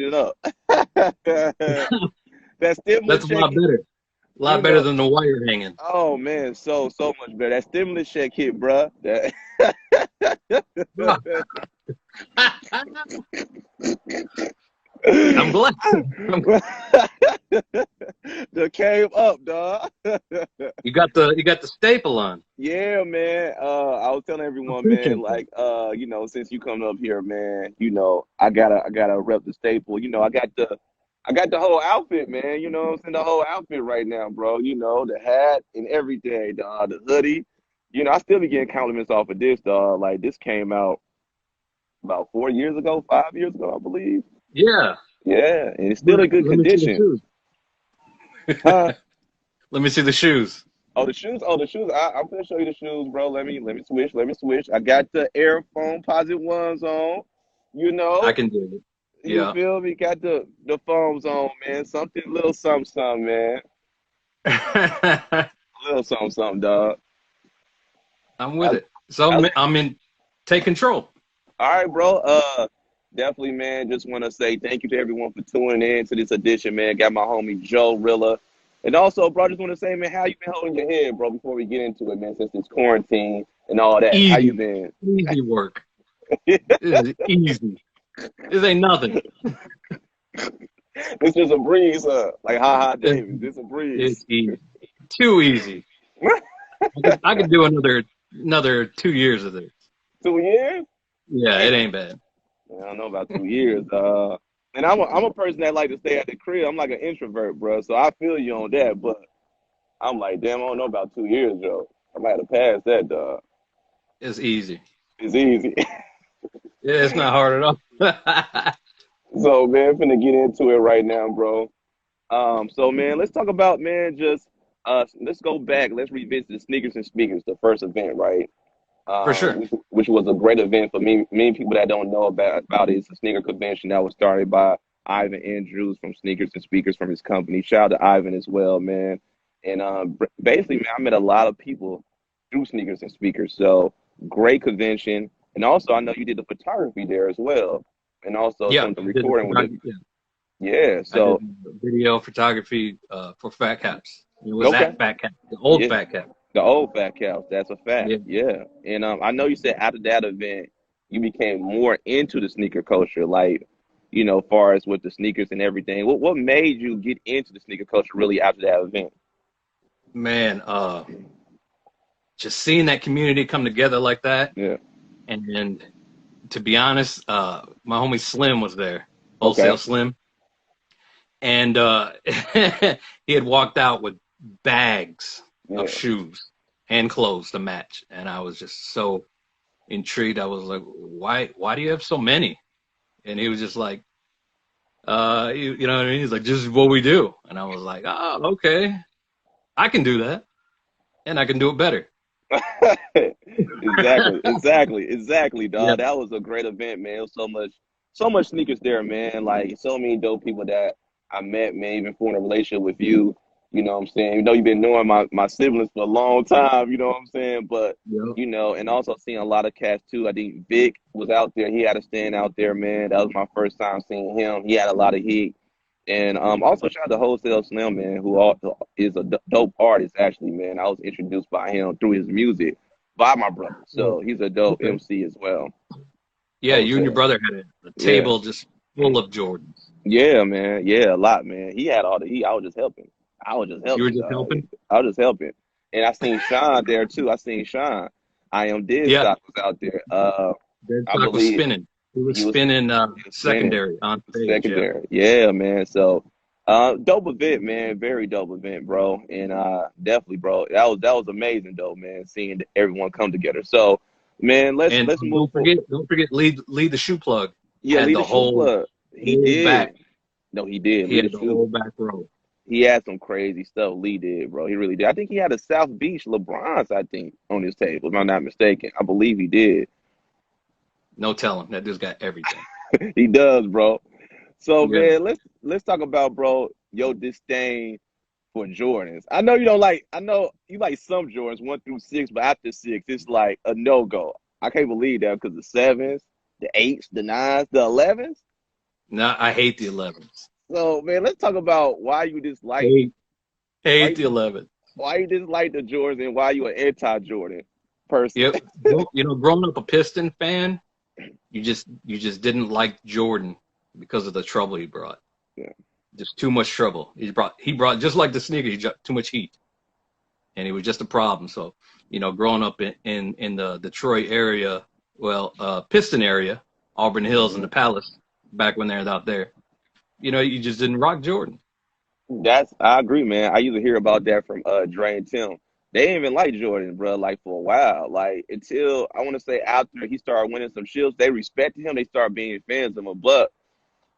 it up. That stimulus That's a check, lot better. A you lot better know. than the wire hanging. Oh man, so much better. That stimulus check hit, bruh. That I'm glad. I'm- that came up, dog. you got the staple on. Yeah, man. I was telling I everyone, man, appreciate that. like, since you coming up here, man, I gotta rep the staple. I got the whole outfit, man. You know what I'm saying? The whole outfit right now, bro. The hat and everything, dog. The hoodie. I still be getting compliments off of this, dog. Like this came out about 4 years ago, 5 years ago, I believe. Yeah. Yeah, and it's still Let, in good let me see the condition. shoes. Huh? Let me see the shoes. Oh, the shoes. Oh, the shoes. I'm gonna show you the shoes, bro. Let me switch. Let me switch. I got the Air Foam Posit ones on. You I know, can do it. you Yeah. feel me? Got the foams on, man. Something little something, something, man. Little something, something, dog. I'm I, with it. So I, I'm in. Take control. all right, bro. Definitely, man. Just want to say thank you to everyone for tuning in to this edition, man. Got my homie Joerilla. And also, bro, just want to say, man, how you been holding your head, bro, before we get into it, man, since this quarantine and all that. How you Easy. been? Easy work. This is easy. This ain't nothing. It's just a breeze, like Ha Ha It's, Davis. It's a breeze. it's easy. Too easy. I could do another 2 years of this. 2 years? Yeah, it Damn. ain't bad. I don't know about 2 years. And I'm a person that like to stay at the crib. I'm like an introvert, bro. So I feel you on that. But I'm like, damn, I don't know about 2 years, Joe. I might have passed that, dog. It's easy. It's easy. Yeah, it's not hard at all. So man, finna get into it right now, bro. So man, let's talk about man. Just let's go back. Let's revisit the sneakers and speakers, the first event, right? For sure. Which was a great event for me. Many people that don't know about it, it's a sneaker convention that was started by Ivan Andrews from Sneakers and Speakers from his company. Shout out to Ivan as well, man. And basically, man, I met a lot of people through Sneakers and Speakers. So great convention, and also I know you did the photography there as well, and also Yeah, some of the I did the recording with it. photography. Yeah, Yeah. I did So video photography for Fat Caps. It was okay. at Fat Cap, the old Yeah. Fat Cap. The old fat cows, that's a fact. Yeah. Yeah. And I know you said after that event, you became more into the sneaker culture, like, far as with the sneakers and everything. What made you get into the sneaker culture really after that event? Man, just seeing that community come together like that, Yeah. and to be honest, my homie Slim was there, Wholesale Okay. Slim, and he had walked out with bags of Yeah. shoes and clothes to match, and I was just so intrigued. I was like, why do you have so many? And he was just like, you know what I mean? He's like, this is what we do. And I was like, oh, okay, I can do that, and I can do it better. Exactly, Yeah, dog. That was a great event, man. It was so much sneakers there, man. Like so many dope people that I met, man, even forming a relationship with you. You know what I'm saying? You know you've been knowing my siblings for a long time, you know what I'm saying? But yeah, and also seeing a lot of cats too. I think Vic was out there. He had a stand out there, man. That was my first time seeing him. He had a lot of heat. And also shout out to Wholesale Slim, man, who is a dope artist, actually, man. I was introduced by him through his music by my brother. yeah. So he's a dope Okay. MC as well. Yeah, you and your Wholesale. brother had a Yeah. table just full of Jordans. Yeah, man. Yeah, a lot, man. He had all the heat. I was just helping. I was just You were helping, just dog. helping. I was just helping. And I seen Sean there too. I seen Sean. I am dead Yeah, stock was out there. Dead I stock was believe spinning. He was he was spinning he was spinning. secondary on stage. Yeah. Secondary. Yeah, man. So, dope event, man. Very dope event, bro. And definitely, bro. That was amazing, though, man. Seeing everyone come together. So, man, let's And let's move don't forward. forget, lead the shoe plug Yeah, had lead the the shoe whole plug. He whole back. did. No, he did. He Lead had the the shoe. whole back row. He had some crazy stuff. Lee did, bro. He really did. I think he had a South Beach LeBron's, I think, on his table, if I'm not mistaken. I believe he did. No telling. That dude's got everything. He does, bro. So, Yeah. man, let's talk about, bro, your disdain for Jordans. I know you don't like. I know you like some Jordans 1 through 6, but after 6, it's like a no go. I can't believe that because the sevens, the eights, the nines, the 11s. No, I hate the 11s. So man, let's talk about why you dislike Hate, why hate the you 11. why you dislike the Jordans and why you an anti-Jordan person. Yep. You know, growing up a Piston fan, you just didn't like Jordan because of the trouble he brought. Yeah. Just too much trouble. He brought just like the sneaker, he brought too much heat, and he was just a problem. So, growing up in the Detroit area, well, Piston area, Auburn Hills and hmm the Palace, back when they were out there, you just didn't rock Jordan. I agree, man. I used to hear about that from Dre and Tim. They didn't even like Jordan, bro, like for a while. Like until I want to say after he started winning some shields, they respected him. They started being fans of him. But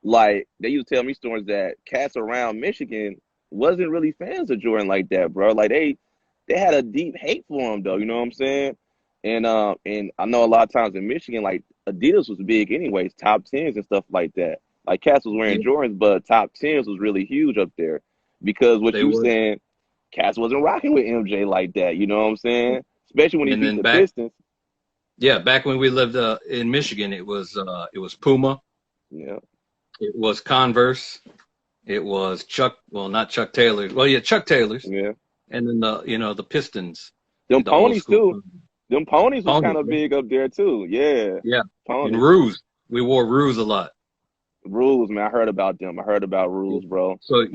like they used to tell me stories that cats around Michigan wasn't really fans of Jordan like that, bro. Like they had a deep hate for him though, you know what I'm saying? And I know a lot of times in Michigan, like Adidas was big anyways, top tens and stuff like that. Like cats was wearing Yeah, Jordans, but top tens was really huge up there. Because what they you were. saying, cats wasn't rocking with MJ like that, you know what I'm saying? Especially when he And beat then the back, Pistons. yeah, back when we lived in Michigan, it was Puma, Yeah, it was Converse, it was Chuck. Well, not Chuck Taylor's. Well, yeah, Chuck Taylor's, yeah. and then the Pistons, Them the old ponies school too. Them ponies was ponies, kind of right? big up there too. Yeah, Yeah, and ponies. Ruse. We wore Ruse a lot. Rules, man. I heard about them. I heard about Yeah. rules, bro. So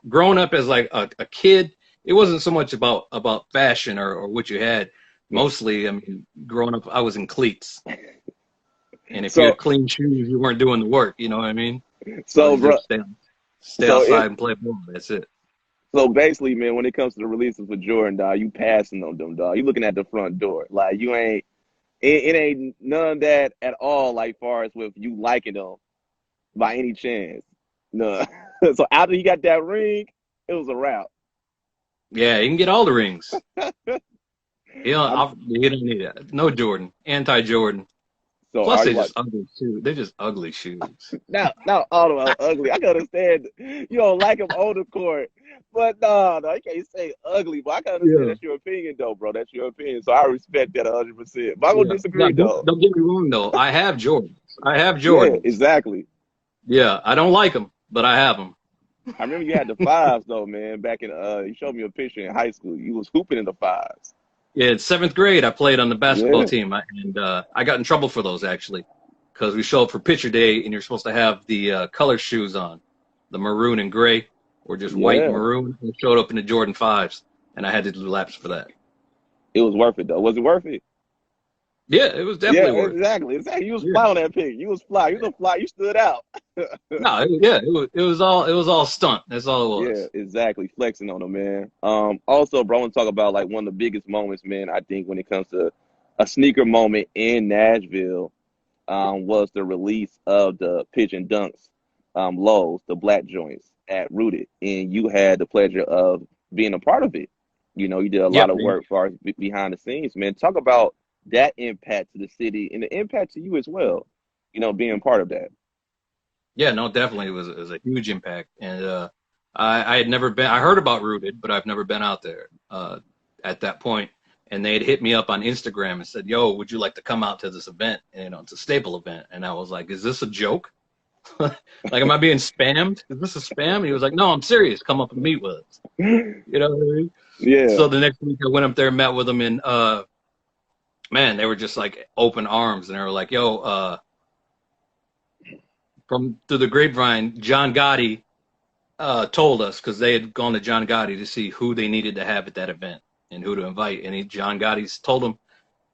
growing up as like a kid, it wasn't so much about fashion or what you had. Yeah. Mostly, I mean, growing up, I was in cleats, and if you So, had clean shoes, you weren't doing the work. You know what I mean? All I so, was doing bro. was stay So outside it. and play ball. That's it. So basically, man, when it comes to the releases for Jordan, dog, you passing on them, dog. You looking at the front door, like you ain't. It ain't none of that at all. Like far as with you liking them by any chance. No. So after he got that ring, it was a wrap. Yeah, you can get all the rings. I'm You don't need that. No Jordan, anti-Jordan. so Plus, are they you like just ugly shoes. They're just ugly shoes. now all of them ugly. I can understand you don't like him on the court, but no, you can't say ugly. But I can understand Yeah. that's your opinion though, bro. That's your opinion. So I respect that 100%. But I'm gonna Yeah. Now, disagree don't, though. don't get me wrong though. I have Jordans. I have Yeah, Jordans. exactly. Yeah, I don't like them, but I have them. I remember you had the fives though, man. Back in you showed me a picture in high school. You was hooping in the fives. Yeah, in seventh grade, I played on the basketball Yeah, team, and I got in trouble for those actually, because we show up for picture day, and you're supposed to have the color shoes on, the maroon and gray, or just white and yeah. maroon. I showed up in the Jordan fives, and I had to do laps for that. It was worth it though. Was it worth it? Yeah, it was Yeah, definitely worth it. exactly. Exactly. You was Yeah. fly on that pic. You was fly. You was a fly. You stood out. No, yeah, it was all stunt. That's all it Yeah, was. exactly. Flexing on them, man. Also, bro, I want to talk about like one of the biggest moments, man. I think when it comes to a sneaker moment in Nashville, was the release of the Pigeon Dunks, lows, the black joints at Rooted, and you had the pleasure of being a part of it. You know, you did a Yeah, lot of work far as behind the scenes, man. Talk about that impact to the city and the impact to you as well. You know, being part of that. yeah, no, definitely it was a huge impact, and I had never been. I heard about Rooted, but I've never been out there at that point. And they had hit me up on Instagram and said, "Yo, would you like to come out to this event? And, it's a staple event." And I was like, "Is this a joke? Like, am I being spammed? Is this a spam?" He was like, "No, I'm serious. Come up and meet with us." You know what I mean? Yeah, So the next week I went up there and met with them, and man, they were just like open arms, and they were like, "Yo, from through the grapevine, John Gotti told us because they had gone to John Gotti to see who they needed to have at that event and who to invite. And John Gotti's told him,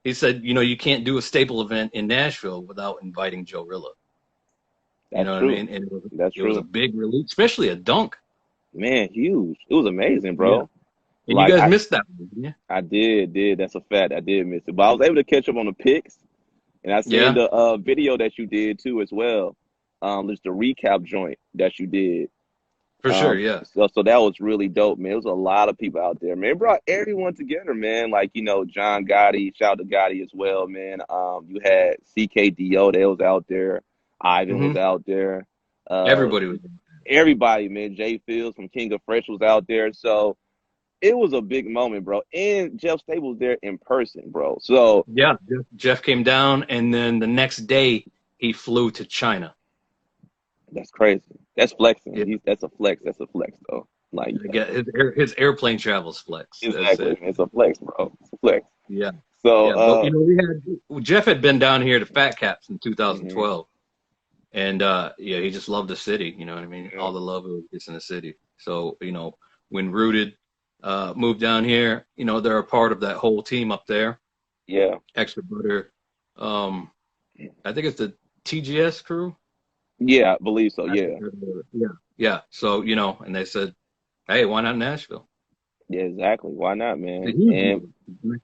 he said, you can't do a staple event in Nashville without inviting Joerilla. You that's know what I true. mean? And That's it was a true. big release, especially a dunk. Man, huge. It was amazing, Yeah. bro. And you Like guys missed that one, didn't you? I did. That's a fact. I did miss it, but I was able to catch up on the pics, and I seen Yeah, the video that you did too as well. Just the recap joint that you did. for sure. Yeah. So that was really dope, man. It was a lot of people out there, man. It brought everyone together, man. Like John Gotti, shout out to Gotti as well, man. You had CKDO, they was out there. Ivan was hmm out there. Uh, Everybody was. Everybody, man. Jay Fields from King of Fresh was out there. So it was a big moment, bro. And Jeff Staples there in person, bro. So Yeah. Jeff came down, and then the next day he flew to China. That's crazy. That's flexing. Yeah, That's a flex. That's a flex though. Like I get his airplane travels flex. That's exactly. it. It's a flex, bro. It's a flex. Yeah, So yeah. But Jeff had been down here to Fat Caps in mhm, 2012, and yeah, he just loved the city. You know what I mean? yeah, All the love was just in the city. So when Rooted moved down here, they're a part of that whole team up there. yeah, Extra Butter. Um, I think it's the TGS crew. yeah, I believe so. I think Yeah, yeah, yeah. So and they said, hey, why not Nashville? yeah, exactly. Why not, The man? huge And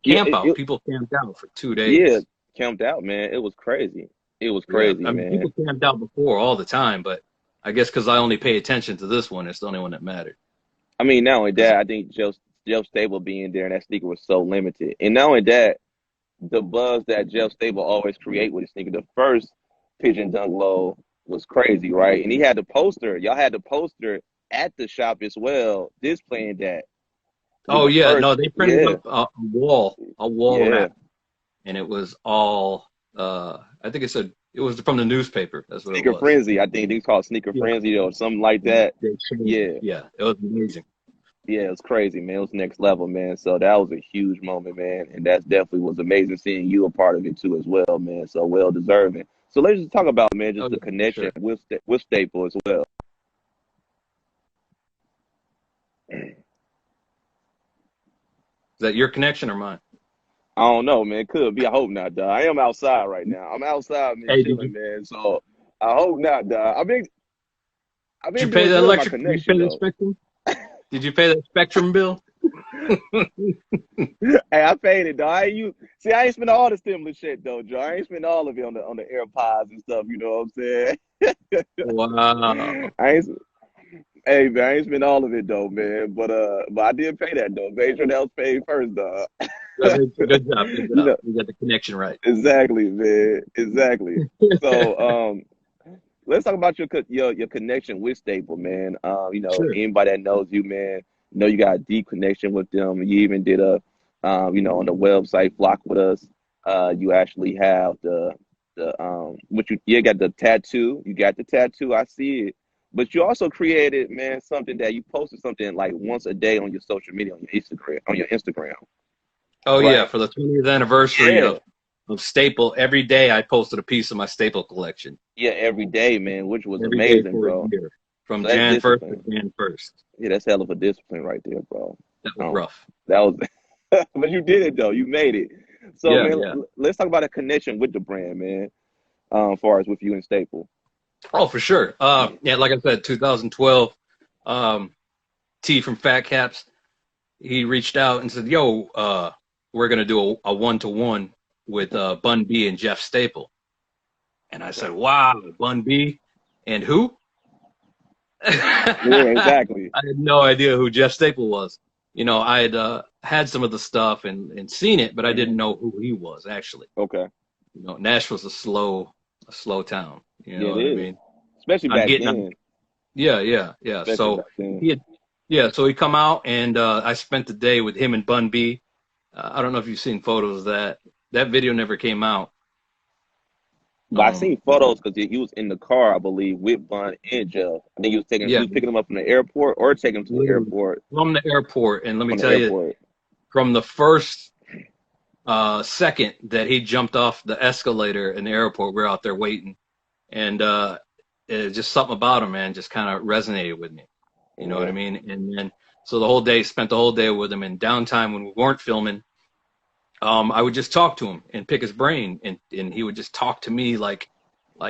yeah, camp out. People camped out for two yeah, days. camped out, man. It was crazy. It was Yeah, crazy, I mean, man. people camped out before all the time, but I guess because I only pay attention to this one, it's the only one that mattered. I mean, not only 'Cause that, I think Jeff Stable being there and that sneaker was so limited. And not only that, the buzz that Jeff Stable always create with his sneaker. The first pigeon dunk low was crazy, right? And he had the poster. Y'all had the poster at the shop as well, displaying that with oh the yeah, first. no, they printed Yeah, up a wall yeah. wrap, and it was all. I think it was from the newspaper. That's what it Sneaker was. Frenzy. I think it's called Sneaker Yeah, Frenzy or something like that. they changed it. Yeah, Yeah, it was amazing. yeah, it was crazy, man. It was next level, man. So that was a huge moment, man. And that's definitely was amazing seeing you a part of it too as well, man. So well deserving. So let's just talk about, man, Oh just the yeah, for connection sure. with Staple as well. Is that your connection or mine? I don't know, man. Could be. I hope not, dog. I am outside right now. I'm outside, man, Hey, chilling, man. So I hope not, dog. I've did you been pay doing that good with my electric? Did you pay connection that though. spectrum? Did you pay that spectrum bill? Hey, I paid it, dog. I ain't spend all the stimulus shit though, Joe. I ain't spend all of it on the AirPods and stuff. You know what I'm saying? Wow. I ain't. Hey, man, I ain't spend all of it though, man. But I did pay that though. Made sure that was paid first, dog. Good job. Good You job. know, You got the connection right. exactly, man. Exactly. So, let's talk about your connection with Staple, man. Sure. Anybody that knows you, man, you got a deep connection with them. You even did on the website Flock with us. You actually have you got the tattoo. You got the tattoo. I see it. But you also created, man, something that you posted something like once a day on your social media, on your Instagram, Oh yeah, right? for the 20th anniversary Yeah, of Staple, every day I posted a piece of my Staple collection. yeah, every day, man, which was Every day amazing, for a bro. year, from So that's Jan 1st to discipline. Jan 1st. Yeah, that's hell of a discipline right there, bro. That was Um, rough. that was, but you did it though. You made it. So, Yeah, man, yeah. let's talk about a connection with the brand, man. As far as with you and Staple. Oh, for sure. Yeah, like I said, 2012. Um, T from Fat Caps, he reached out and said, "Yo, we're gonna do a one-to-one with Bun B and Jeff Staple." And I said, Okay. "Wow, Bun B and who?" Yeah, I exactly. had no idea who Jeff Staple was. I had had some of the stuff and seen it, but I Hmm. didn't know who he was actually. Okay. Nashville's a slow town. You Yeah, know it what I is. mean? Especially I'm back getting, I'm, then. yeah, yeah, yeah. Especially So back then. he had, yeah, so he come out and I spent the day with him and Bun B. I don't know if you've seen photos of that. That video never came out. But I Um, seen photos because he was in the car, I believe, with Bun and Jeff. I think he yeah, was picking him up from the airport or taking him to the literally airport from the airport. And let me from the tell you, airport. from the first second that he jumped off the escalator in the airport, we're out there waiting, and just something about him, man, just kind of resonated with me. You know what I Yeah. mean? And then so spent the whole day with him. And downtime when we weren't filming, I would just talk to him and pick his brain, and he would just talk to me like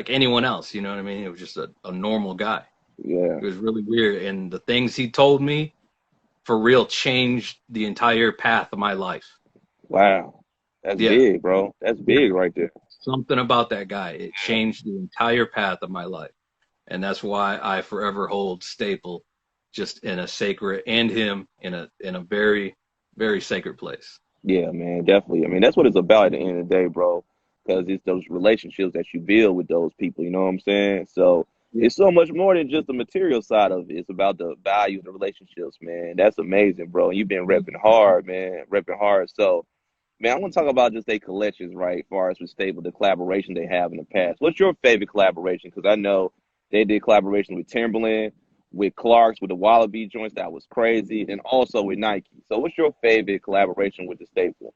anyone else. You know what I mean? It was just a normal guy. Yeah. It was really weird, and the things he told me for real changed the entire path of my life. Wow. That's Yeah, big, bro. That's yeah. big right there. Something about that guy. It changed the entire path of my life. And that's why I forever hold Staple just in a sacred and him in a very, very sacred place. Yeah, man, definitely. I mean, that's what it's about at the end of the day, bro. Because it's those relationships that you build with those people. You know what I'm saying? So Yeah. it's so much more than just the material side of it. It's about the value of the relationships, man. That's amazing, bro. And you've been repping hard, man. Repping hard. So, man, I want to talk about just their collections, right? As far as with Stable, the collaboration they have in the past. What's your favorite collaboration? Because I know. They did collaboration with Timberland, with Clark's, with the Wallaby joints. That was crazy, and also with Nike. So, what's your favorite collaboration with the staple?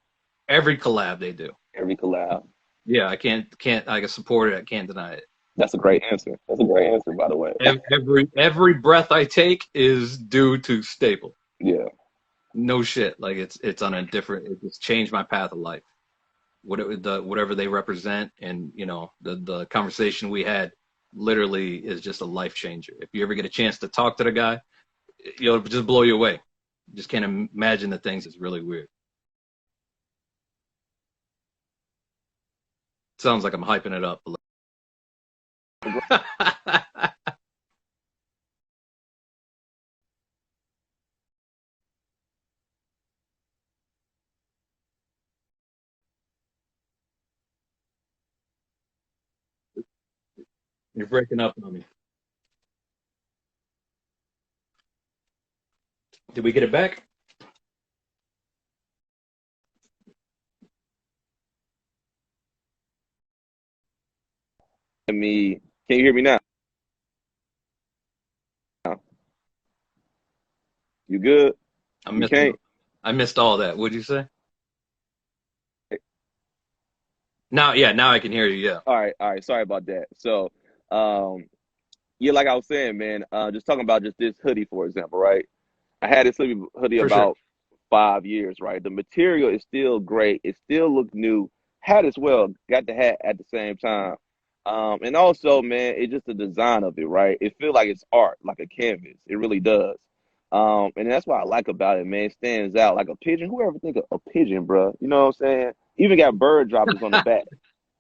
Every collab they do. Every collab. Yeah, I can support it. I can't deny it. That's a great answer. That's a great answer, by the way. Every breath I take is due to Staple. Yeah. No shit. Like it's on a different. It just changed my path of life. Whatever they represent, and the conversation we had literally is just a life changer. If you ever get a chance to talk to the guy, it'll just blow you away. Just can't imagine the things. It's really weird. Sounds like I'm hyping it up. You're breaking up on me. Did we get it back? Can you hear me now? You good? I You missed. can't? I missed all that. What'd you say? Now, yeah, now I can hear you. Yeah, All right. Sorry about that. So, um, yeah, like I was saying, man, just talking about just this hoodie, for example, right? I had this hoodie for sure. about 5 years, right? The material is still great. It still look new. Hat as well. Got the hat at the same time. And also, man, it's just the design of it, right? It feels like it's art, like a canvas. It really does. And that's what I like about it, man. It stands out like a pigeon. Whoever think of a pigeon, bro? You know what I'm saying? Even got bird droppers on the back.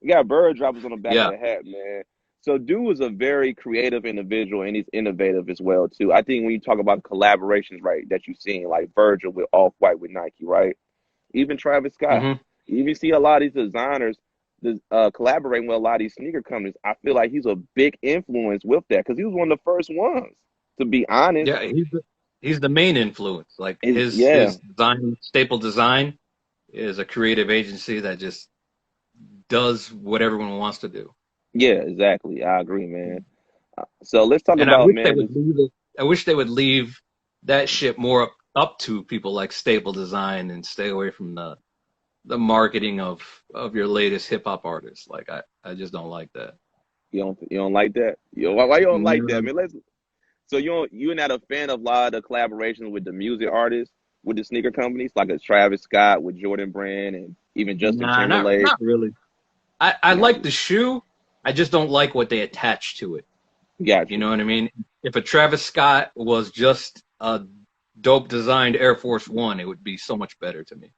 You got bird droppers on the back of Yeah. the hat, man. So dude is a very creative individual and he's innovative as well too. I think when you talk about collaborations, right, that you've seen like Virgil with Off White with Nike, right? Even Travis Scott. Hmm. You even see a lot of these designers collaborating with a lot of these sneaker companies. I feel like he's a big influence with that because he was one of the first ones. To be honest, Yeah, he's the main influence. Like his yeah, his design, Staple Design, is a creative agency that just does what everyone wants to do. yeah, exactly. I agree, man. So let's talk And I about wish they man. would leave it. I wish they would leave that shit more up to people like Staple Design and stay away from the marketing of your latest hip hop artists. Like I just don't like that. You don't like that? Why you don't like that, No. man? So you're not a fan of a lot of the collaborations with the music artists with the sneaker companies like a Travis Scott with Jordan Brand and even Justin Nah, not Timberlake. not really. I Got like you. the shoe. I just don't like what they attach to it. Got You you. know what I mean? If a Travis Scott was just a dope designed Air Force One, it would be so much better to me.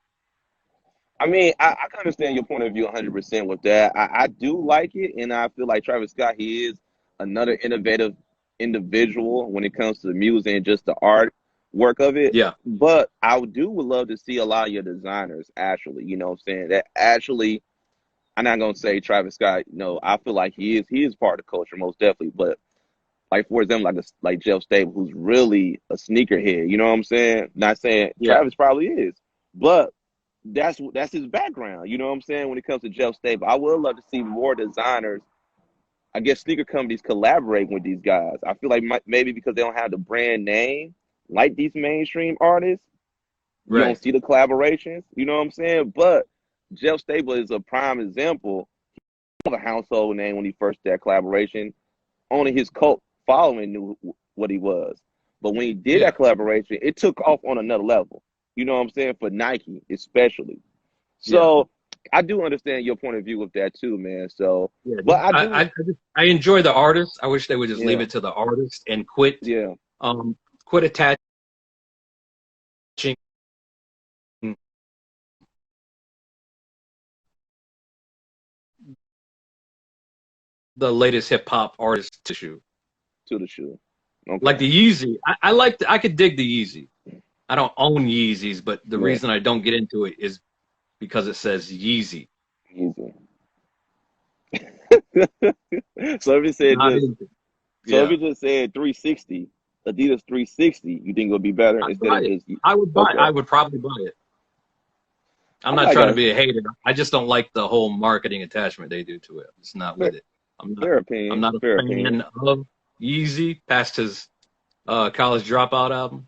I mean, I can understand your point of view 100% with that. I do like it, and I feel like Travis Scott, he is another innovative individual when it comes to the music and just the art work of it. Yeah. But would love to see a lot of your designers actually, you know what I'm saying, that actually, I'm not gonna say Travis Scott, no, I feel like he is part of the culture most definitely, but like for example, like Jeff Stable, who's really a sneakerhead. You know what I'm saying? Not saying Yeah. Travis probably is, but that's his background. You know what I'm saying? When it comes to Jeff Stable, I would love to see more designers. I guess sneaker companies collaborate with these guys. I feel like maybe because they don't have the brand name like these mainstream artists, you don't Right. see the collaborations. You know what I'm saying? But Jeff Stable is a prime example. He was a household name when he first did that collaboration. Only his cult following knew what he was. But when he did Yeah. that collaboration, it took off on another level. You know what I'm saying? For Nike, especially. Yeah. So I do understand your point of view with that too, man. So, Yeah. but I do, I enjoy the artist. I wish they would just leave yeah, it to the artist and yeah, um quit attaching the latest hip hop artist to shoe. to the shoe. Like Okay. the Yeezy. I could dig the Yeezy. I don't own Yeezys, but the Yeah, reason I don't get into it is because it says Yeezy. easy. So if it said Not just, into. so if Yeah. it just said 360, Adidas 360, you think it would be better I'd instead buy of it. just, I would buy okay. I would probably buy it. I'm I'm not like trying to a be a hater. I just don't like the whole marketing attachment they do to it. It's not fair, with it. I'm not fair I'm opinion, not a fair opinion. fan of. Yeezy past his college dropout album?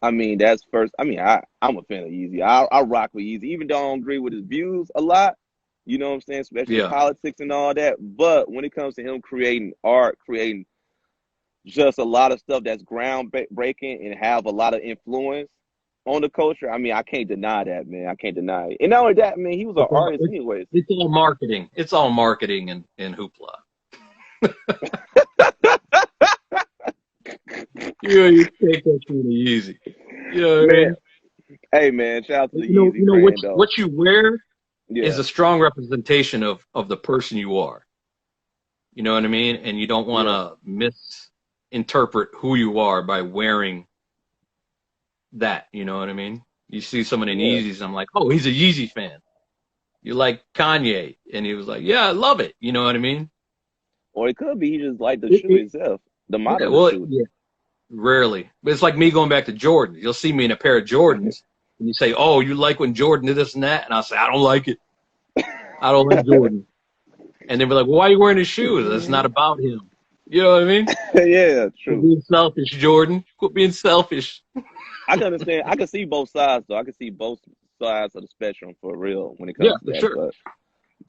I mean, that's first. I mean, I'm a fan of Yeezy. I rock with Yeezy, even though I don't agree with his views a lot. You know what I'm saying, especially Yeah. politics and all that. But when it comes to him creating art, creating just a lot of stuff that's groundbreaking and have a lot of influence on the culture, I mean, I can't deny that, man. I can't deny it. And not only that, man, he was an It's all, artist, it's, anyways. it's all marketing. It's all marketing and hoopla. You take that shit easy. You know what I Man, mean? hey, man, shout out to the You Yeezy know brand, though. what you wear is Yeah, a strong representation of the person you are. You know what I mean? And you don't want yeah, to misinterpret who you are by wearing that. You know what I mean? You see someone in yeah. Yeezys, I'm like, oh, he's a Yeezy fan. You like Kanye, and he was like, yeah, I love it. You know what I mean? Or it could be he just like the It, shoe it, itself, the yeah, model of the well, shoe. yeah, rarely. But it's like me going back to Jordan. You'll see me in a pair of Jordans, and you say, oh, you like when Jordan did this and that, and I'll say, I don't like it. I don't like Jordan. And they'll be like, well, why are you wearing his shoes? That's not about him. You know what I mean? Yeah, Quit true. being selfish, Jordan. Quit being selfish. I can understand. I can see both sides, though. I can see both sides of the spectrum for real when it Yeah, comes to for that. sure.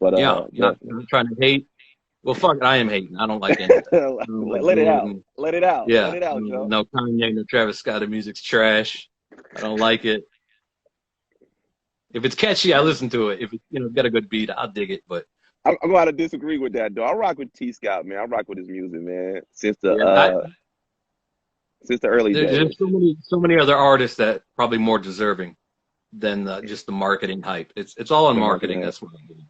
But Yeah, definitely. not trying to hate. Well, fuck it, I am hating. I don't like any of that. I don't like Let it out. Jordan. Let it out. Let Yeah, it out, Joe. no Kanye, no Travis Scott. The music's trash. I don't like it. If it's catchy, I listen to it. If it's got a good beat, I'll dig it. But I'm about to disagree with that, though. I rock with T. Scott, man. I rock with his music, man, yeah, since the early there's days. so many other artists that probably more deserving than just the marketing hype. It's all in The marketing. marketing. That's what I'm doing.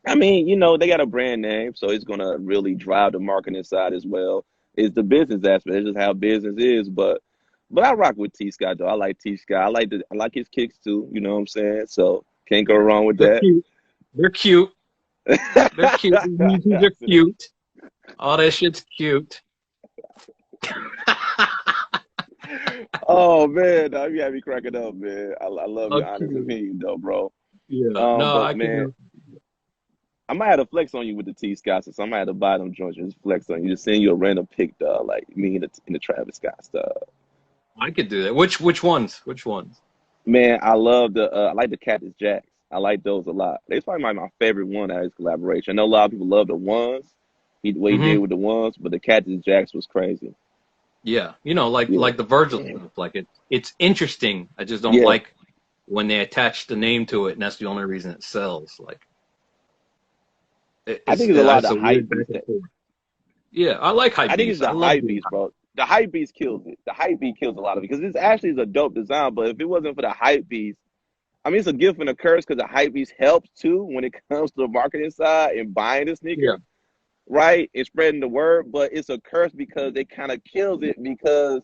I mean, they got a brand name, so it's gonna really drive the marketing side as well. It's the business aspect. It's just how business is. But I rock with T Scott though. I like T Scott. I like his kicks too. You know what I'm saying? So can't go wrong with They're that. cute. They're cute. They're cute. These are cute. All that shit's cute. Oh man, no, you had me cracking up, man. I love Oh, your honest cute. opinion though, bro. Yeah. No, But I man, can. I might have to flex on you with the T Scott, so I might have to buy them joints and just flex on you. Just send you a random pic, dog, like me in the Travis Scott stuff. I could do that. Which ones? Which ones? Man, I like the Cactus Jacks. I like those a lot. They're probably my favorite one out of his collaboration. I know a lot of people love the ones, what he did Hmm. with the ones, but the Cactus Jacks was crazy. Yeah. Yeah, Like the Virgil stuff. Like it's interesting. I just don't yeah. like when they attach the name to it, and that's the only reason it sells. Like I think it's a lot of it's the a hype weird back beast. and forth. Yeah, I like hype I think it's beats. I the love hype being beast, bro. The hype beast kills it. The hype beast kills a lot of it because this actually is a dope design. But if it wasn't for the hype beast, I mean, it's a gift and a curse because the hype beast helps too when it comes to the marketing side and buying the yeah. sneaker, right? And spreading the word. But it's a curse because it kind of kills it because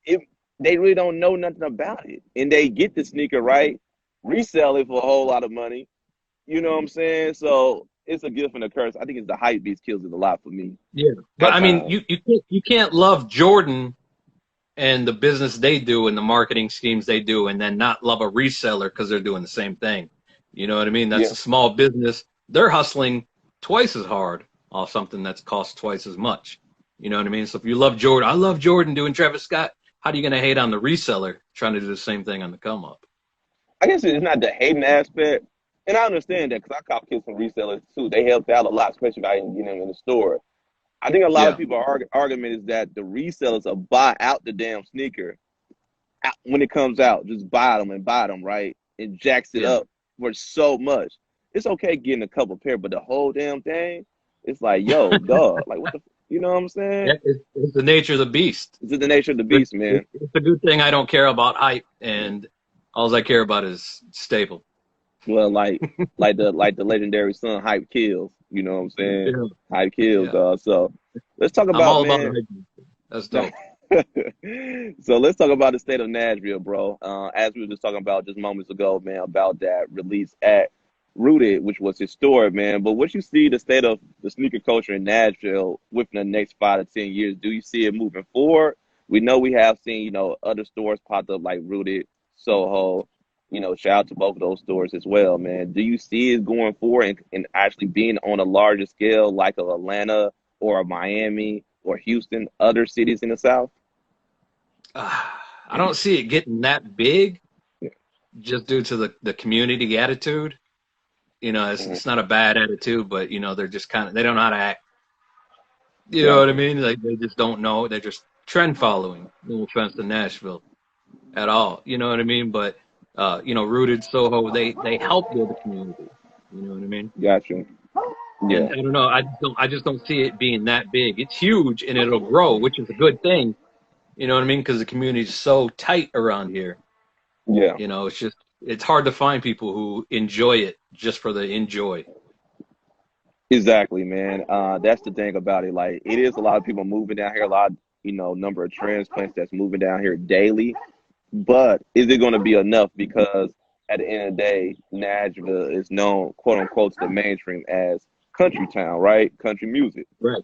it they really don't know nothing about it, and they get the sneaker right, resell it for a whole lot of money. You know what I'm saying? So it's a gift and a curse. I think it's the hype beast kills it a lot for me Yeah. But at I mean, times. you can't love Jordan and the business they do and the marketing schemes they do and then not love a reseller because they're doing the same thing. You know what I mean? That's Yeah, a small business. They're hustling twice as hard off something that's cost twice as much. You know what I mean? So if you love Jordan, I love Jordan doing Travis Scott. How are you going to hate on the reseller trying to do the same thing on the come up? I guess it's not the hating aspect, and I understand that because I cop kids from resellers too. They helped out a lot, especially if I didn't get them in the store. I think a lot of Yeah. people argument is that the resellers will buy out the damn sneaker when it comes out. Just buy them, right? And jacks it Yeah. up for so much. It's okay getting a couple pair, but the whole damn thing, it's like, yo, dog, like what the, you know what I'm saying? It's the nature of the beast. It's just the nature of the It's, beast, man. it's a good thing I don't care about hype and all I care about is stable. Well, like the legendary son, hype kills. You know what I'm saying? Yeah. Hype kills, Yeah. dog. So let's talk I'm about all about man. hype. That's dope. So let's talk about the state of Nashville, bro. As we were just talking about just moments ago, man, about that release at Rooted, which was historic, man. But what you see the state of the sneaker culture in Nashville within the next 5 to 10 years? Do you see it moving forward? We know we have seen, other stores pop up like Rooted, Soho. shout out to both of those stores as well, man. Do you see it going forward and actually being on a larger scale like a Atlanta or a Miami or Houston, other cities in the South? I don't see it getting that big just due to the community attitude. Mhm. It's not a bad attitude, but they're just they don't know how to act. You know what I Gotcha. mean? Like they just don't know. They're just trend following. No offense to Nashville at all. You know what I mean? But Rooted Soho, they help build a community. You know what I mean? Gotcha. And Yeah. I don't know. I just don't see it being that big. It's huge and it'll grow, which is a good thing. You know what I mean? Because the community is so tight around here. Yeah. It's hard to find people who enjoy it just for the enjoy. Exactly, man. That's the thing about it. Like, it is a lot of people moving down here, a lot, number of transplants that's moving down here daily. But is it going to be enough? Because at the end of the day, Nashville is known, quote unquote, to the mainstream as country town, right? Country music. Right.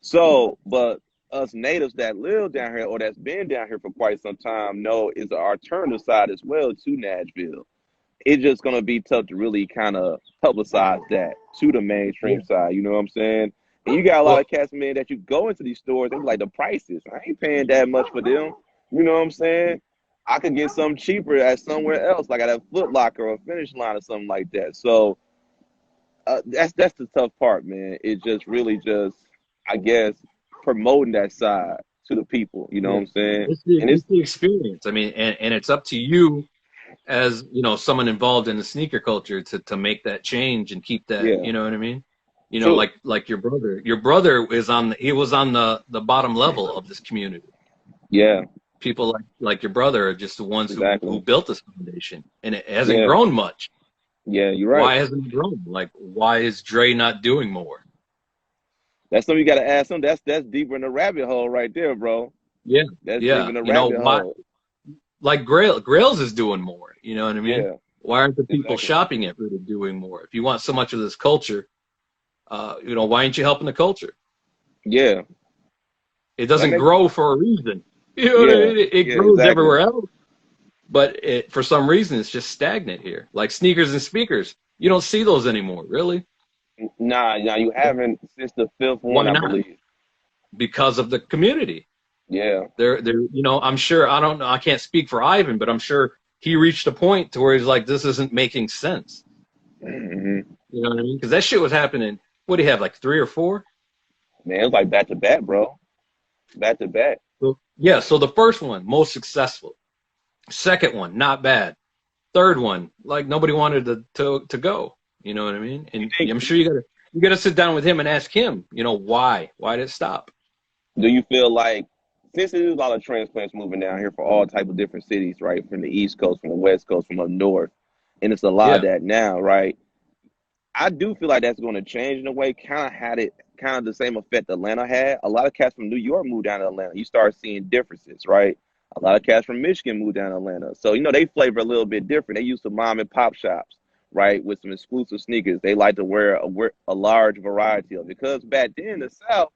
So, but us natives that live down here or that's been down here for quite some time know is the alternative side as well to Nashville. It's just gonna be tough to really kind of publicize that to the Yeah. mainstream side. You know what I'm saying? And you got a lot Well, of cats, man, that you go into these stores, they be like the prices. I ain't paying that much for them. You know what I'm saying? I could get something cheaper at somewhere else, like at a Foot Locker or a Finish Line or something like that. So that's the tough part, man. It just really just, I guess, promoting that side to the people. You know what yeah. I'm saying? It's the And it's it's the experience. I mean, and it's up to you as someone involved in the sneaker culture to make that change and keep that. yeah, You know what I mean? true. Like your brother. Your brother he was on the bottom level of this community. Yeah, People like your brother are just the ones who exactly. built this foundation, and it hasn't Yeah, grown much. yeah, you're right. Why hasn't it grown? Like, why is Dre not doing more? That's something you got to ask them. That's deeper in the rabbit hole right there, bro. Yeah, That's deep yeah. in the rabbit Why? hole. Like Grails is doing more. You know what I mean? Yeah, Why aren't the people exactly. shopping at Rooted doing more? If you want so much of this culture, why aren't you helping the culture? Yeah, It that doesn't makes grow for a reason. You know what I yeah, mean? It yeah, grows exactly. everywhere else, but for some reason it's just stagnant here. Like sneakers and speakers, you don't see those anymore. Really? Nah, you haven't since the fifth one, Why I not? believe. Because of the community. Yeah, I'm sure, I don't know, I can't speak for Ivan, but I'm sure he reached a point to where he's like, this isn't making sense. hmm You know what I mean? Because that shit was happening. What do you have, like three or four? man, it was like back to back, bro. Back to back. So, yeah. So the first one, most successful. Second one, not bad. Third one, like nobody wanted to go. You know what I mean? You And think? I'm sure you gotta sit down with him and ask him, why? Why did it stop? Do you feel like since there's a lot of transplants moving down here for all type of different cities, right? From the East Coast, from the West Coast, from up north, and it's a lot of Yeah, that now, right? I do feel like that's going to change in a way. Kind of had it, kind of the same effect Atlanta had. A lot of cats from New York moved down to Atlanta. You start seeing differences, right? A lot of cats from Michigan moved down to Atlanta. So, they flavor a little bit different. They used to mom and pop shops, right? With some exclusive sneakers. They like to wear a large variety of it. Because back then in the South,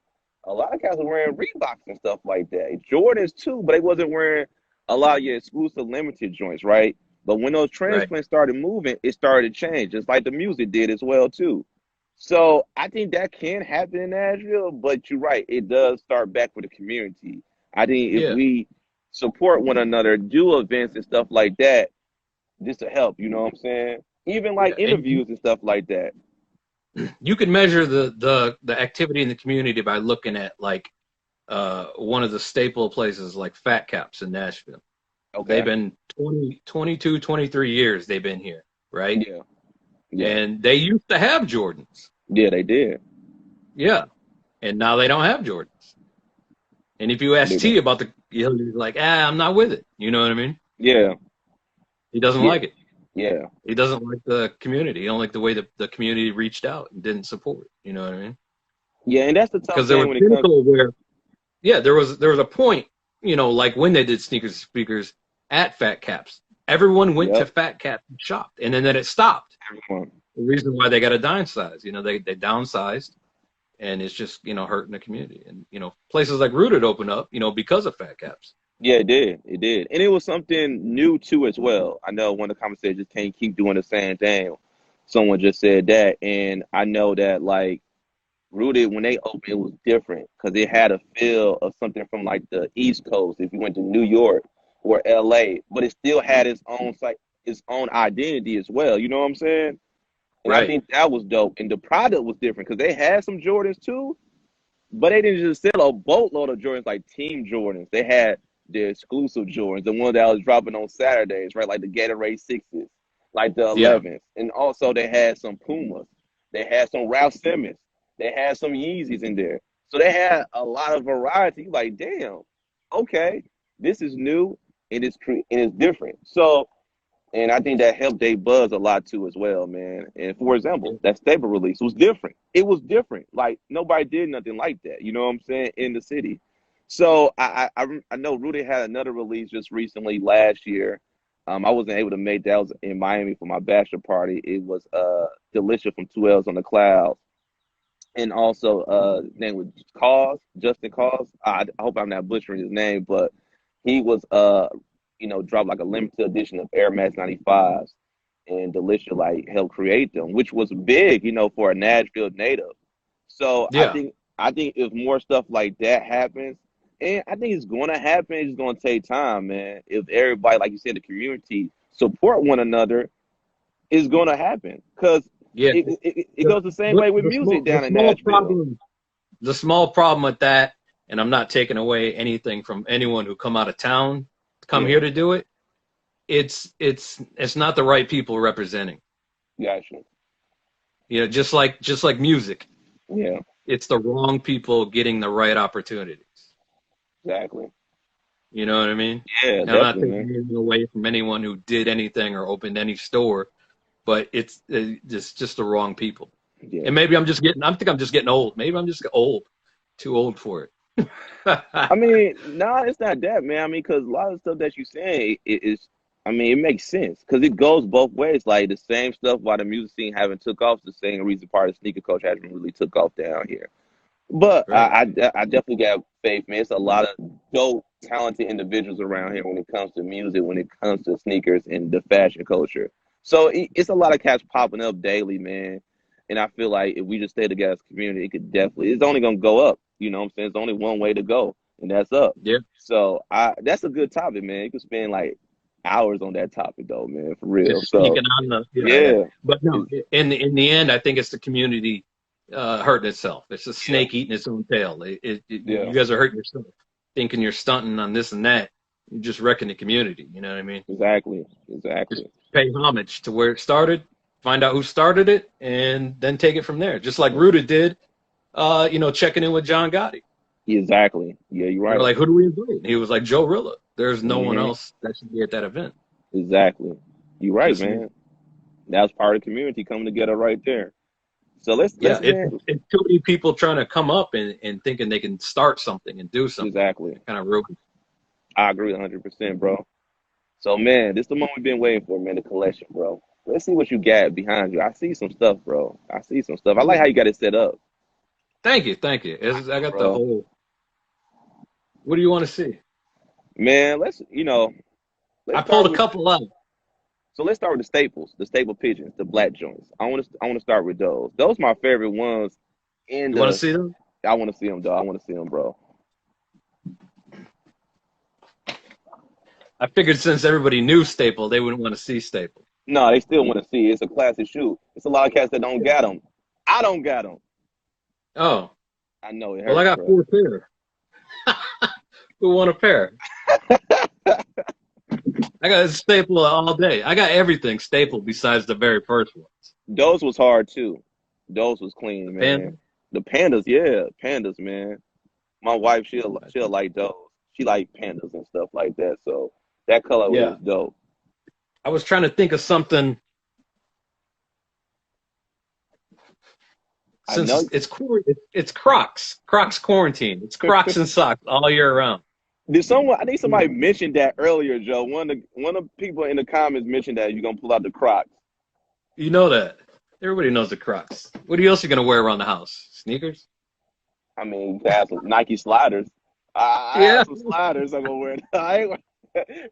a lot of cats were wearing Reeboks and stuff like that. Jordans too, but they wasn't wearing a lot of your exclusive limited joints, right? But when those right. transplants started moving, it started to change, just like the music did as well too. So I think that can happen in Nashville, but you're right, it does start back with the community. I think if Yeah, we support one another, do events and stuff like that, just to help, you know what I'm saying? Even like yeah. And interviews and stuff like that. you can measure the activity in the community by looking at like one of the staple places like Fat Caps in Nashville. They've Okay. been 20, 22, 23 years they've been here, right? Yeah. Yeah. And they used to have Jordans. Yeah, they did. Yeah. And now they don't have Jordans. And if you ask They T don't. about he'll be like, I'm not with it. You know what I mean? Yeah. He doesn't Yeah. like it. Yeah. He doesn't like the community. He don't like the way the community reached out and didn't support. You know what I mean? Yeah, and that's the tough Because there thing was when it comes. pinnacle where, yeah, there was a point, like when they did sneakers and speakers at Fat Caps, everyone went to Yep. Fat Caps and shopped, and then it stopped. Everyone. The reason why they got to downsize, they downsized, and it's just hurting the community. And places like Rooted open up, because of Fat Caps. Yeah, it did. It did. And it was something new too as well. I know one of the conversations can't keep doing the same thing. Someone just said that. And I know that like Rooted when they opened it was different because it had a feel of something from like the East Coast if you went to New York or LA, but it still had its own identity as well. You know what I'm saying? And I Right. think that was dope. And the product was different because they had some Jordans too, but they didn't just sell a boatload of Jordans like Team Jordans. They had the exclusive Jordans, the one that was dropping on Saturdays, right? Like the Gatorade Sixes, like the Yeah. 11s. And also they had some Pumas. They had some Ralph Simmons. They had some Yeezys in there. So they had a lot of variety. Like, damn, okay, this is new and it's different. So and I think that helped they buzz a lot too as well, man. And for example, that Stable release was different. It was different. Like nobody did nothing like that. You know what I'm saying in the city. So I know Rudy had another release just recently last year. I wasn't able to make that. I was in Miami for my bachelor party. It was Delicious from 2Ls on the Clouds, and also name was Justin Cause. I hope I'm not butchering his name, but he was dropped like a limited edition of Air Max 95s, and Delicia like helped create them, which was big, for a Nashville native. So I Yeah. think I think if more stuff like that happens, and I think it's going to happen, it's going to take time, man. If everybody, like you said, the community support one another, it's going to happen because Yeah. it The, goes the same way with music the down in small Nashville. problem, the small problem with that, and I'm not taking away anything from anyone who come out of town, come Yeah, here to do it. It's not the right people representing. gotcha. Just like music, Yeah, it's the wrong people getting the right opportunities. exactly. You know what I mean? Yeah, And I'm not definitely, taking man. anything away from anyone who did anything or opened any store, but it's just the wrong people. Yeah. And maybe I think I'm just getting old. Maybe I'm just old, too old for it. I mean, nah, it's not that, man. I mean, because a lot of stuff that you're saying is, I mean, it makes sense because it goes both ways. Like the same stuff why the music scene haven't took off, is the same reason part of sneaker culture hasn't really took off down here. But Right. I definitely got faith, man. It's a lot of dope, talented individuals around here when it comes to music, when it comes to sneakers and the fashion culture. So it's a lot of cats popping up daily, man. And I feel like if we just stay together as a community, it could definitely, it's only gonna go up. You know what I'm saying? It's only one way to go, and that's up. Yeah. So that's a good topic, man. You can spend like hours on that topic though, man, for real. Just So speaking on the yeah. yeah, But no, it's, in the end, I think it's the community hurting itself. It's a yeah, snake eating its own tail. yeah, You guys are hurting yourself, thinking you're stunting on this and that. You're just wrecking the community. You know what I mean? exactly, Just exactly. pay homage to where it started, find out who started it, and then take it from there. Just like Ruta did, checking in with John Gotti. Exactly. Yeah, you're They're right. like, who do we invite? And he was like, Joerilla. There's no one Hmm. else that should be at that event. Exactly. You're right, Just me. man. That's part of the community coming together right there. So Yeah, let's man. it's too many people trying to come up and thinking they can start something and do something. Exactly. It kind of ruins. I agree 100%, bro. So man, this is the moment we've been waiting for, man. The collection, bro. Let's see what you got behind you. I see some stuff, bro. I see some stuff. I like how you got it set up, Thank you, thank you. I got the bro. whole. What do you want to see? Man, let's I start pulled a with. couple out. So let's start with the staples, the staple pigeons, the black joints. I want to start with those. Those my favorite ones. In You want to the see them? I want to see them, though. I want to see them, bro. I figured since everybody knew Staple, they wouldn't want to see Staple. No, they still want to see it. It's a classic shoe. It's a lot of cats that don't got them. I don't got them. Oh, I know it well, I hurts, got bro. 4 pair. Who want a pair? I got a Staple all day. I got everything Staple besides the very first ones. Those was hard too. Those was The clean, Panda. man. The pandas, yeah, pandas, man. My wife, she'll like those. She like pandas and stuff like that. So that colorway Yeah, is dope. I was trying to think of something I since know. it's Crocs. Crocs quarantine. It's Crocs and socks all year round. Did someone? I think somebody mentioned that earlier, Joe. One of the people in the comments mentioned that you're gonna pull out the Crocs. You know that. Everybody knows the Crocs. What else are you gonna wear around the house? Sneakers? I mean, you can have some Nike sliders. I Yeah. have some sliders I'm gonna wear.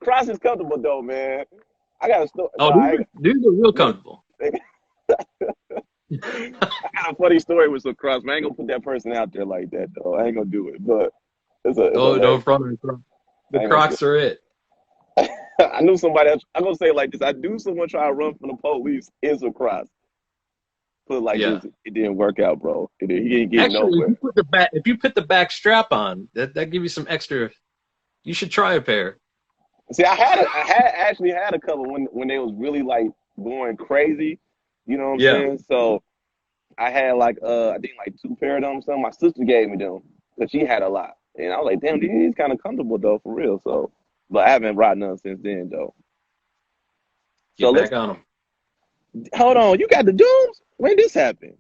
Cross is comfortable though, man. I got a story. Oh, No, I ain't. these are real Look, comfortable. I got a funny story with some Crocs. Man, I ain't gonna put that person out there like that though. I ain't gonna do it, but it's Oh, hilarious. don't front of the Crocs. The I ain't gonna do Crocs are it. it. I knew somebody else. I'm gonna say it like this. I knew someone try to run from the police in some Crocs. Put it like Yeah. this, it didn't work out, bro. He didn't get Actually, nowhere. if you put the back strap on, that give you some extra. You should try a pair. See, I had actually had a couple when they was really like going crazy. You know what I'm Yeah. saying? So I had like I think like two pair of them. So my sister gave me them because she had a lot, and I was like, damn, these kind of comfortable though for real. So, but I haven't rocked none since then though. So Get let's back on them. hold on. You got the dooms? When this happened?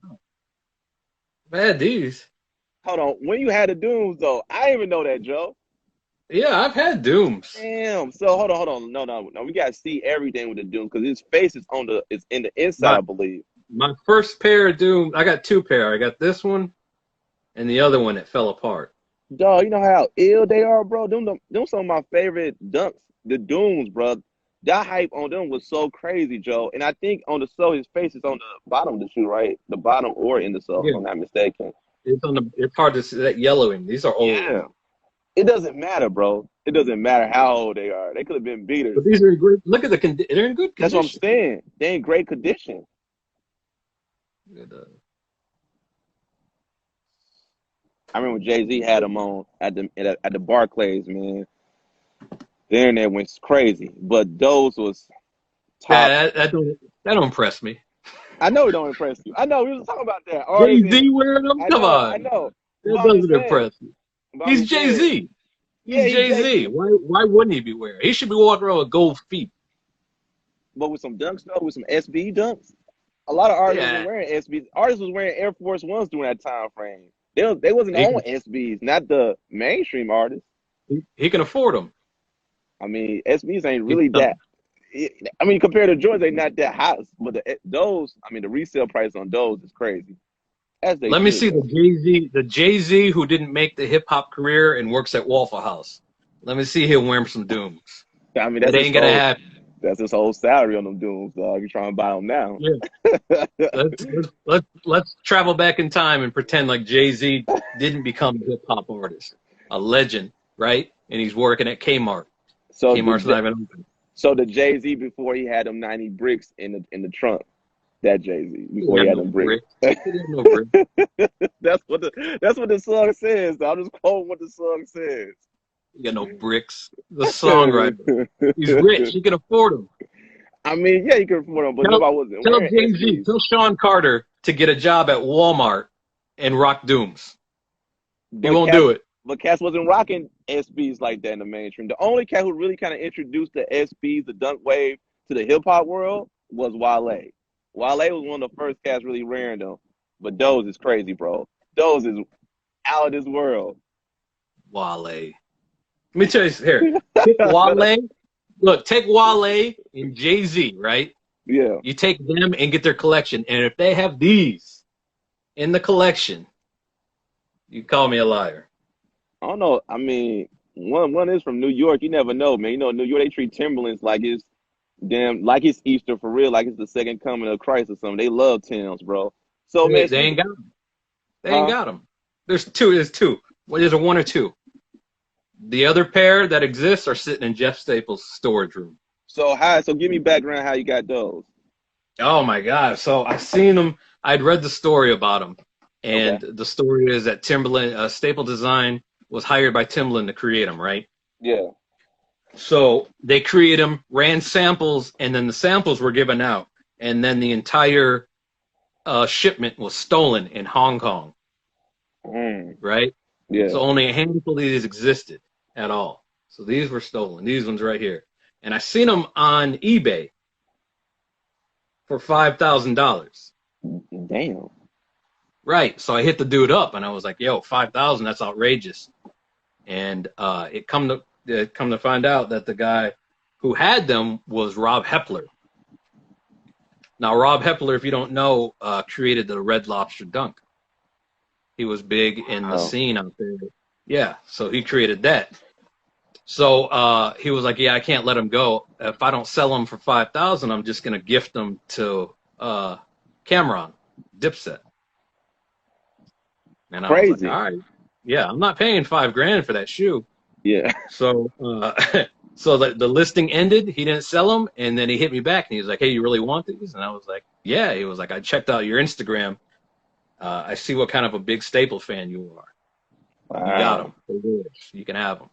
Bad these. Hold on. When you had the dooms though? I didn't even know that, Joe. Yeah, I've had Dooms. Damn. So hold on. No. We gotta see everything with the doom because his face is on the it's in the inside, My I believe. my first pair of Dooms. I got two pair. I got this one and the other one that fell apart. Dog, you know how ill they are, bro. Them some of my favorite dunks, the Dooms, bro. That hype on them was so crazy, Joe. And I think on the sole, his face is on the bottom of the shoe, right? The bottom or in the sole, if Yeah, I'm not mistaken. it's on the. It's hard to see that yellowing. These are old, Yeah. It doesn't matter, bro. It doesn't matter how old they are. They could have been beaters. but these are in great. Look at the. They're in good That's what I'm condition. saying. They in great condition. Good, I remember Jay-Z had them on at the Barclays, man. The internet went crazy. But those was top. that don't impress me. I know it don't impress you. I know we was talking about that. Jay Artists and Z wearing them? I Come know, I on, know. that But I'm just doesn't saying. impress me. But I'm He's just Jay saying. Z. Yeah, He's he's Jay Jay Z. Z. Why wouldn't he be wearing? He should be walking around with gold feet. But with some dunks though, with some SB dunks, a lot of artists wasn't Yeah, wearing SBs. Artists was wearing Air Force Ones during that time frame. They wasn't he on can SBs, not the mainstream artists. he can afford them. I mean, SBs ain't He's really that. something. I mean, compared to Jordans, they not that hot. But those, I mean, the resale price on those is crazy. As they Let me should see though. the Jay Z who didn't make the hip hop career and works at Waffle House. Let me see him wearing some Dooms. I mean, It ain't gonna happen. that's his whole salary on them dudes, dog. You trying to buy them now? Yeah, let's travel back in time and pretend like Jay Z didn't become a hip hop artist, a legend, right? And he's working at Kmart. so Kmart's not even open. the Jay Z before he had them 90 bricks in the trunk. That Jay Z He before he didn't had have no them bricks. bricks. He didn't have no bricks. That's what the song says. I'll just quote what the song says. He got no bricks. The songwriter. He's rich. He can afford them. I mean, yeah, you can afford them, but Tell nobody wasn't tell wearing Jay Z, SBs. tell Sean Carter to get a job at Walmart and rock Dooms. He But won't cats, do it. but cats wasn't rocking SBs like that in the mainstream. The only cat who really kind of introduced the SBs, the dunk wave, to the hip hop world was Wale. Wale was one of the first cats really wearing them. But those is crazy, bro. Those is out of this world. Wale. Let me tell you here. Take Wale. Look, take Wale and Jay Z, right? Yeah. You take them and get their collection. And if they have these in the collection, you call me a liar. I don't know. I mean, one is from New York. You never know, man. You know, New York they treat Timberlands like it's damn like it's Easter for real, like it's the second coming of Christ or something. They love Timbs, bro. So man, They ain't speaking, got them. They ain't huh? got them. There's two. There's two. Well, there's a one or two. The other pair that exists are sitting in Jeff Staples' storage room. So hi, so give me background how you got those. Oh my God. So I seen them. I'd read the story about them. Okay. And the story is that Timberland, Staple Design was hired by Timberland to create them, right? Yeah. So they created them, ran samples, and then the samples were given out. And then the entire shipment was stolen in Hong Kong, Mm, right? yeah. So only a handful of these existed at all. So these were stolen. These ones right here. And I seen them on eBay for $5,000. Damn. Right. So I hit the dude up and I was like, yo, 5,000, that's outrageous. And it come to find out that the guy who had them was Rob Hepler. Now, Rob Hepler, if you don't know, created the Red Lobster dunk. He was big in the Wow. scene out there Yeah, so he created that. So he was like, "Yeah, I can't let him go. If I don't sell them for 5,000, I'm just gonna gift them to Cameron, Dipset." And I was like, Crazy. "All right, yeah, I'm not paying 5 grand for that shoe." Yeah. So so the listing ended. He didn't sell them, and then he hit me back and he was like, "Hey, you really want these?" And I was like, "Yeah." He was like, "I checked out your Instagram. I see what kind of a big Staple fan you are. You got Wow. them. They're yours. You can have them."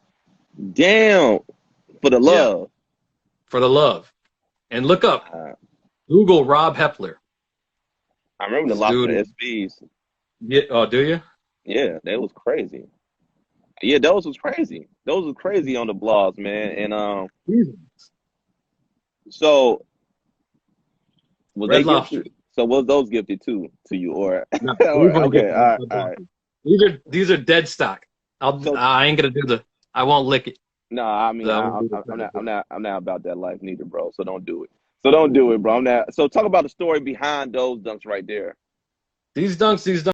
Damn. For the Yeah, love. for the love. And look up, Uh, Google Rob Hepler. I remember the This loss of dude. the SBs. Yeah. Oh, do you? Yeah, that was crazy. Yeah, those was crazy. Those was crazy on the blogs, man. And so was Red they gifted? Lobster. So was those gifted too to you, or No, these or weren't okay, gifted. all right, I all bought right. them. These are dead stock. So I ain't gonna do the. I won't lick it. no, I mean I won't do the I'm not about that life neither, bro. So don't do it. So don't do it, bro. I'm not. So talk about the story behind those dunks right there. These dunks